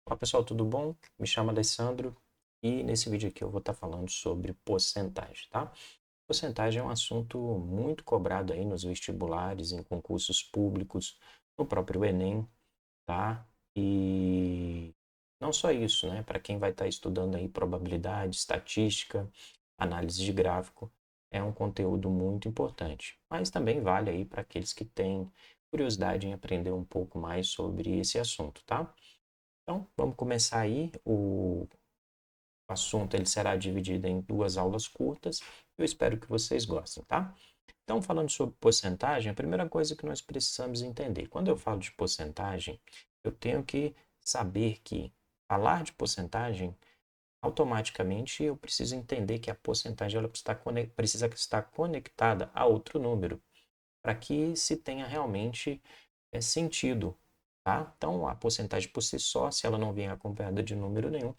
Olá pessoal, tudo bom? Me chamo Alessandro e nesse vídeo aqui eu vou estar falando sobre porcentagem, tá? Porcentagem é um assunto muito cobrado aí nos vestibulares, em concursos públicos, no próprio Enem, tá? E não só isso, né? Para quem vai estar estudando aí probabilidade, estatística, análise de gráfico, é um conteúdo muito importante. Mas também vale aí para aqueles que têm curiosidade em aprender um pouco mais sobre esse assunto, tá? Então, vamos começar aí. O assunto ele será dividido em duas aulas curtas. Eu espero que vocês gostem, tá? Então, falando sobre porcentagem, a primeira coisa que nós precisamos entender, quando eu falo de porcentagem, eu tenho que saber que falar de porcentagem, automaticamente eu preciso entender que a porcentagem ela precisa estar conectada a outro número, para que se tenha realmente sentido, tá? Então, a porcentagem por si só, se ela não vier acompanhada de número nenhum,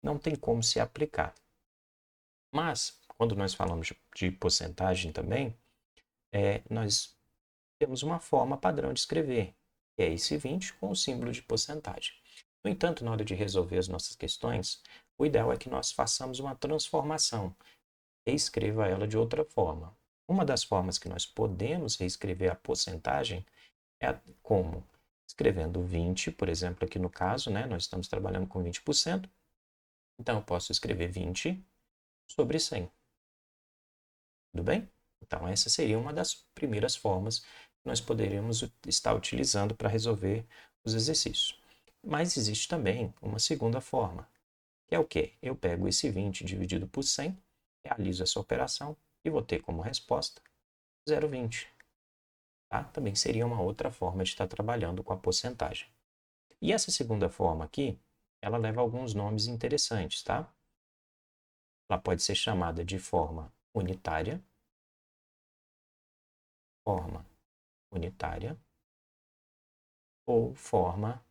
não tem como se aplicar. Mas, quando nós falamos de porcentagem também, nós temos uma forma padrão de escrever, que é esse 20 com o símbolo de porcentagem. No entanto, na hora de resolver as nossas questões, o ideal é que nós façamos uma transformação e escreva ela de outra forma. Uma das formas que nós podemos reescrever a porcentagem é como? Escrevendo 20, por exemplo, aqui no caso, né, nós estamos trabalhando com 20%, então eu posso escrever 20 sobre 100. Tudo bem? Então, essa seria uma das primeiras formas que nós poderíamos estar utilizando para resolver os exercícios. Mas existe também uma segunda forma, que é o quê? Eu pego esse 20 dividido por 100, realizo essa operação e vou ter como resposta 0,20. Tá? Também seria uma outra forma de estar trabalhando com a porcentagem. E essa segunda forma aqui, ela leva alguns nomes interessantes, tá? Ela pode ser chamada de forma unitária ou forma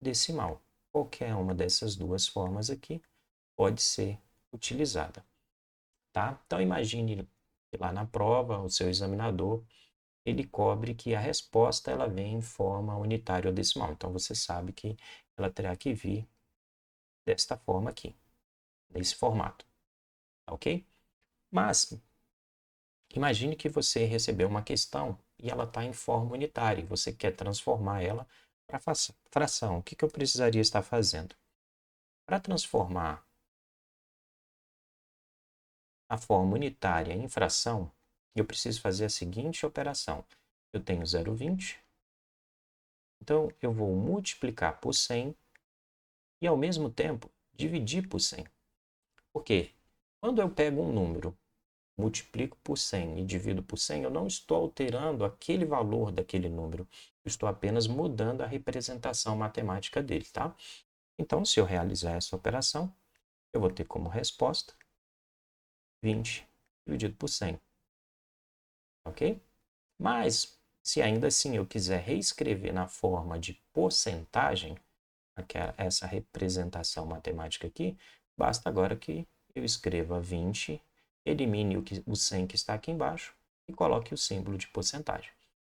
decimal. Qualquer uma dessas duas formas aqui pode ser utilizada, tá? Então imagine que lá na prova o seu examinador ele cobre que a resposta ela vem em forma unitária ou decimal. Então você sabe que ela terá que vir desta forma aqui, nesse formato, tá ok? Mas imagine que você recebeu uma questão e ela está em forma unitária e você quer transformar ela para fração. O que eu precisaria estar fazendo? Para transformar a forma unitária em fração, eu preciso fazer a seguinte operação. Eu tenho 0,20, então eu vou multiplicar por 100 e, ao mesmo tempo, dividir por 100. Por quê? Quando eu pego um número, multiplico por 100 e divido por 100, eu não estou alterando aquele valor daquele número. Eu estou apenas mudando a representação matemática dele, tá? Então, se eu realizar essa operação, eu vou ter como resposta 20 dividido por 100, ok? Mas, se ainda assim eu quiser reescrever na forma de porcentagem, essa representação matemática aqui, basta agora que eu escreva 20, elimine o 100 que está aqui embaixo e coloque o símbolo de porcentagem.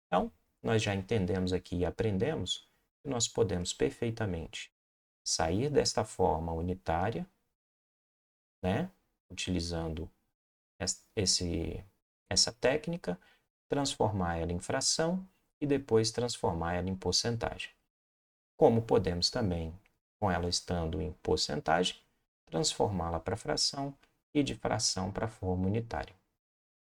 Então, nós já entendemos aqui e aprendemos que nós podemos perfeitamente sair desta forma unitária, né, utilizando essa técnica, transformar ela em fração e depois transformar ela em porcentagem. Como podemos também, com ela estando em porcentagem, transformá-la para fração e de fração para forma unitária.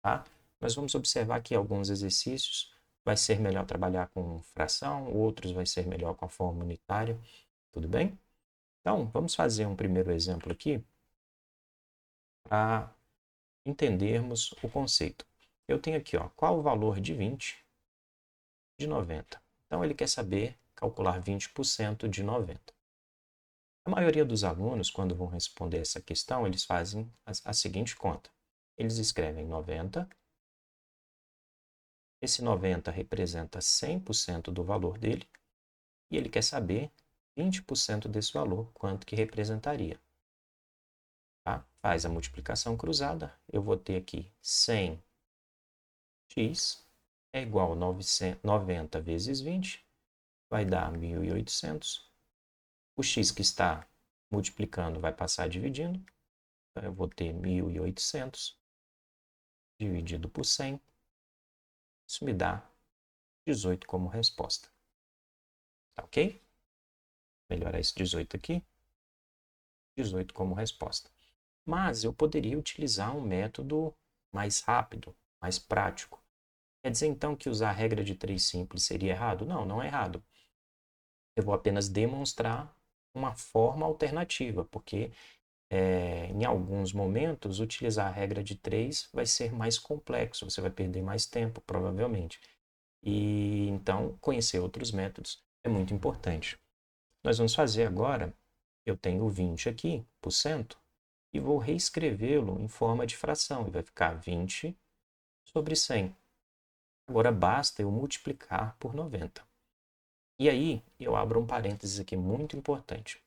Tá? Nós vamos observar que alguns exercícios vai ser melhor trabalhar com fração, outros vai ser melhor com a forma unitária, tudo bem? Então, vamos fazer um primeiro exemplo aqui para entendermos o conceito. Eu tenho aqui, ó, qual o valor de 20 de 90? Então, ele quer saber calcular 20% de 90. A maioria dos alunos, quando vão responder essa questão, eles fazem a seguinte conta. Eles escrevem 90. Esse 90 representa 100% do valor dele e ele quer saber 20% desse valor, quanto que representaria. Tá? Faz a multiplicação cruzada, eu vou ter aqui 100x é igual a 90 vezes 20, vai dar 1.800. O x que está multiplicando vai passar dividindo. Então, eu vou ter 1.800 dividido por 100. Isso me dá 18 como resposta. Tá ok? Melhorar esse 18 aqui. 18 como resposta. Mas eu poderia utilizar um método mais rápido, mais prático. Quer dizer, então, que usar a regra de 3 simples seria errado? Não, não é errado. Eu vou apenas demonstrar uma forma alternativa, porque em alguns momentos, utilizar a regra de 3 vai ser mais complexo, você vai perder mais tempo, provavelmente. E então, conhecer outros métodos é muito importante. Nós vamos fazer agora, eu tenho 20 aqui, por cento, e vou reescrevê-lo em forma de fração, e vai ficar 20 sobre 100. Agora basta eu multiplicar por 90. E aí, eu abro um parênteses aqui muito importante.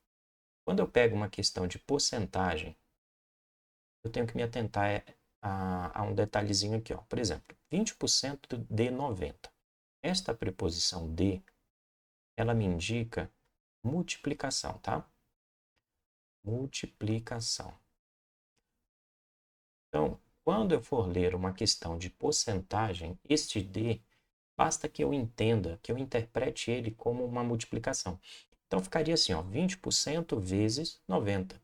Quando eu pego uma questão de porcentagem, eu tenho que me atentar a um detalhezinho aqui. Ó. Por exemplo, 20% de 90. Esta preposição de, ela me indica multiplicação, tá? Multiplicação. Então, quando eu for ler uma questão de porcentagem, este de, basta que eu entenda, que eu interprete ele como uma multiplicação. Então, ficaria assim, ó, 20% vezes 90.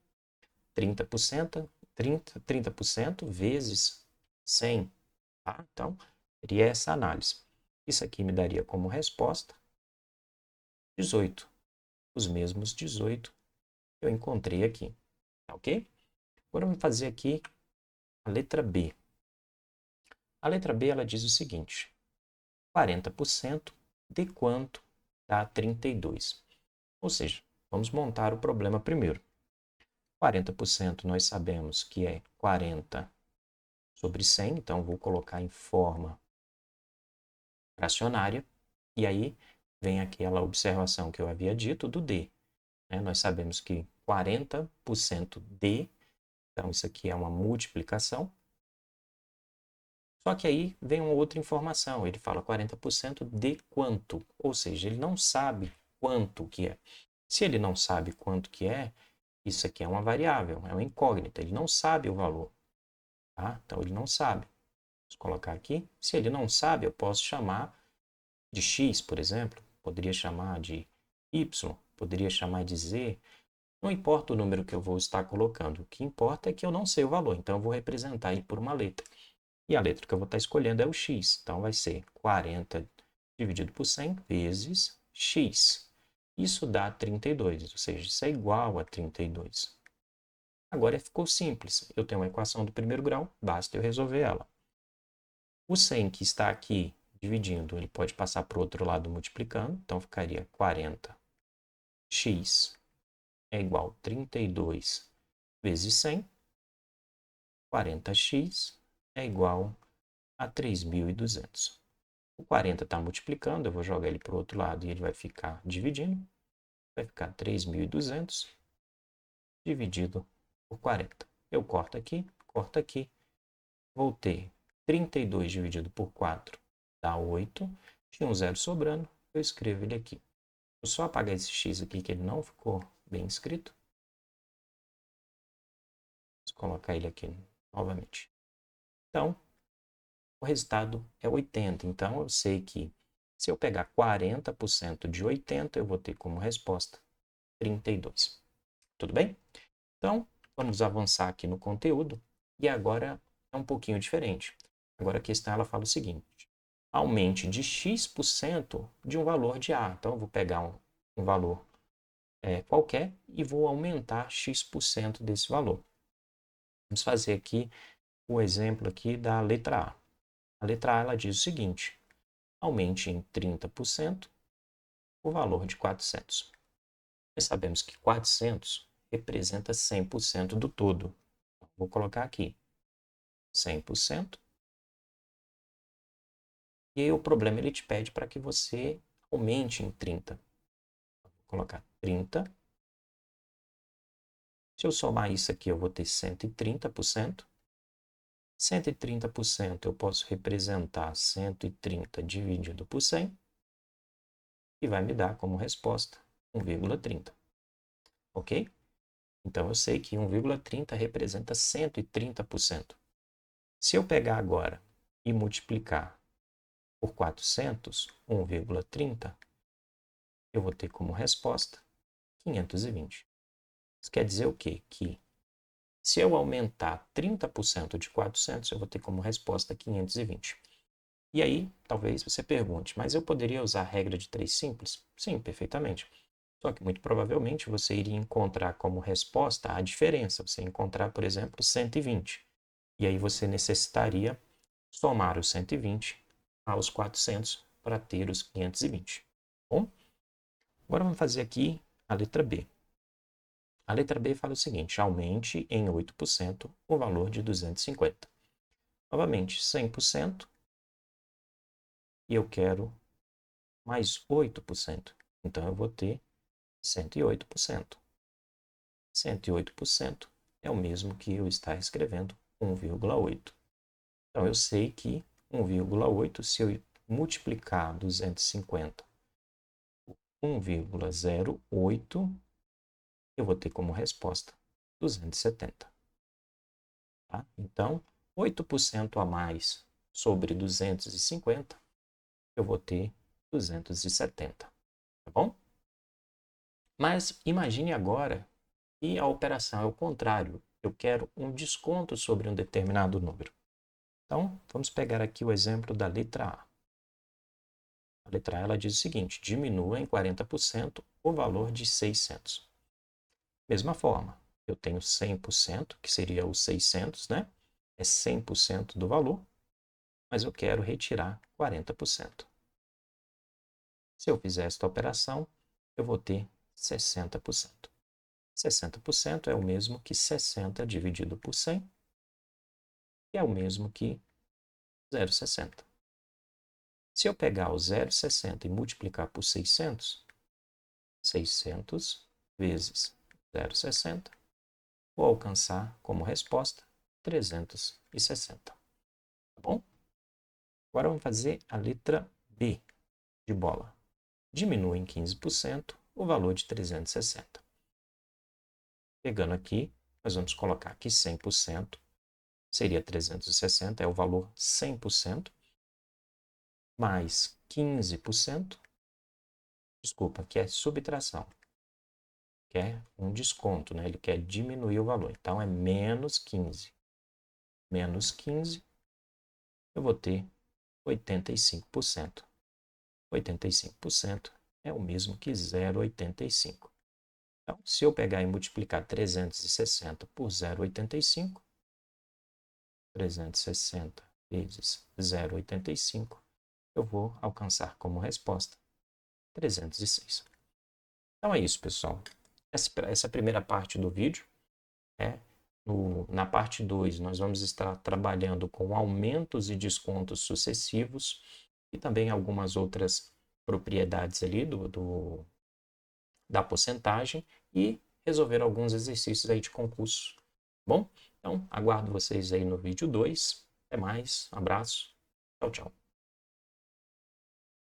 30%, 30% vezes 100. Tá? Então, seria essa análise. Isso aqui me daria como resposta 18. Os mesmos 18 que eu encontrei aqui. Tá ok? Agora vamos fazer aqui a letra B. A letra B ela diz o seguinte: 40% de quanto dá 32? Ou seja, vamos montar o problema primeiro. 40% nós sabemos que é 40 sobre 100, então vou colocar em forma fracionária. E aí vem aquela observação que eu havia dito do D. Né? Nós sabemos que 40% de, então isso aqui é uma multiplicação. Só que aí vem uma outra informação, ele fala 40% de quanto, ou seja, ele não sabe quanto que é. Se ele não sabe quanto que é, isso aqui é uma variável, é uma incógnita, ele não sabe o valor. Tá? Então ele não sabe. Vou colocar aqui. Se ele não sabe, eu posso chamar de x, por exemplo, poderia chamar de y, poderia chamar de z. Não importa o número que eu vou estar colocando, o que importa é que eu não sei o valor, então eu vou representar ele por uma letra. E a letra que eu vou estar escolhendo é o x, então vai ser 40 dividido por 100 vezes x. Isso dá 32, ou seja, isso é igual a 32. Agora ficou simples, eu tenho uma equação do primeiro grau, basta eu resolver ela. O 100 que está aqui dividindo, ele pode passar para o outro lado multiplicando, então ficaria 40x é igual a 32 vezes 100. 40x é igual a 3.200. O 40 está multiplicando, eu vou jogar ele para o outro lado e ele vai ficar dividindo. Vai ficar 3.200 dividido por 40. Eu corto aqui, vou ter 32 dividido por 4 dá 8. Tinha um zero sobrando, eu escrevo ele aqui. Vou só apagar esse x aqui que ele não ficou bem escrito. Vou colocar ele aqui novamente. Então, o resultado é 80. Então, eu sei que se eu pegar 40% de 80, eu vou ter como resposta 32. Tudo bem? Então, vamos avançar aqui no conteúdo. E agora é um pouquinho diferente. Agora a questão ela fala o seguinte: aumente de x% de um valor de A. Então, eu vou pegar um valor qualquer e vou aumentar x% desse valor. Vamos fazer aqui o exemplo aqui da letra A. A letra A ela diz o seguinte: aumente em 30% o valor de 400. Nós sabemos que 400 representa 100% do todo. Vou colocar aqui 100%. E aí o problema ele te pede para que você aumente em 30. Vou colocar 30. Se eu somar isso aqui, eu vou ter 130%. 130% eu posso representar 130 dividido por 100 e vai me dar como resposta 1,30. ok? Então, eu sei que 1,30 representa 130%. Se eu pegar agora e multiplicar por 400, 1,30, eu vou ter como resposta 520. Isso quer dizer o quê? Que se eu aumentar 30% de 400, eu vou ter como resposta 520. E aí, talvez você pergunte, mas eu poderia usar a regra de 3 simples? Sim, perfeitamente. Só que muito provavelmente você iria encontrar como resposta a diferença. Você encontrar, por exemplo, 120. E aí você necessitaria somar os 120 aos 400 para ter os 520. Bom, agora vamos fazer aqui a letra B. A letra B fala o seguinte: aumente em 8% o valor de 250. Novamente, 100%, e eu quero mais 8%. Então, eu vou ter 108%. 108% é o mesmo que eu estar escrevendo 1,8. Então, eu sei que 1,8, se eu multiplicar 250 por 1,08, eu vou ter como resposta 270. Tá? Então, 8% a mais sobre 250, eu vou ter 270. Tá bom? Mas imagine agora que a operação é o contrário. Eu quero um desconto sobre um determinado número. Então, vamos pegar aqui o exemplo da letra A. A letra A ela diz o seguinte: diminua em 40% o valor de 600. Mesma forma, eu tenho 100%, que seria os 600, né? É 100% do valor, mas eu quero retirar 40%. Se eu fizer esta operação, eu vou ter 60%. 60% é o mesmo que 60 dividido por 100, que é o mesmo que 0,60. Se eu pegar o 0,60 e multiplicar por 600, 600 vezes 0,60, vou alcançar como resposta 360. Tá bom? Agora vamos fazer a letra B de bola. Diminui em 15% o valor de 360. Pegando aqui, nós vamos colocar aqui 100%, seria 360, é o valor 100%, mais 15%, desculpa, que é subtração, que é um desconto, né? Ele quer diminuir o valor, então é menos 15. Menos 15, eu vou ter 85%. 85% é o mesmo que 0,85. Então, se eu pegar e multiplicar 360 por 0,85, 360 vezes 0,85, eu vou alcançar como resposta 306. Então é isso, pessoal. Essa primeira parte do vídeo. Na parte 2, nós vamos estar trabalhando com aumentos e descontos sucessivos e também algumas outras propriedades ali da porcentagem e resolver alguns exercícios aí de concurso. Bom, então aguardo vocês aí no vídeo 2. Até mais, um abraço, tchau, tchau.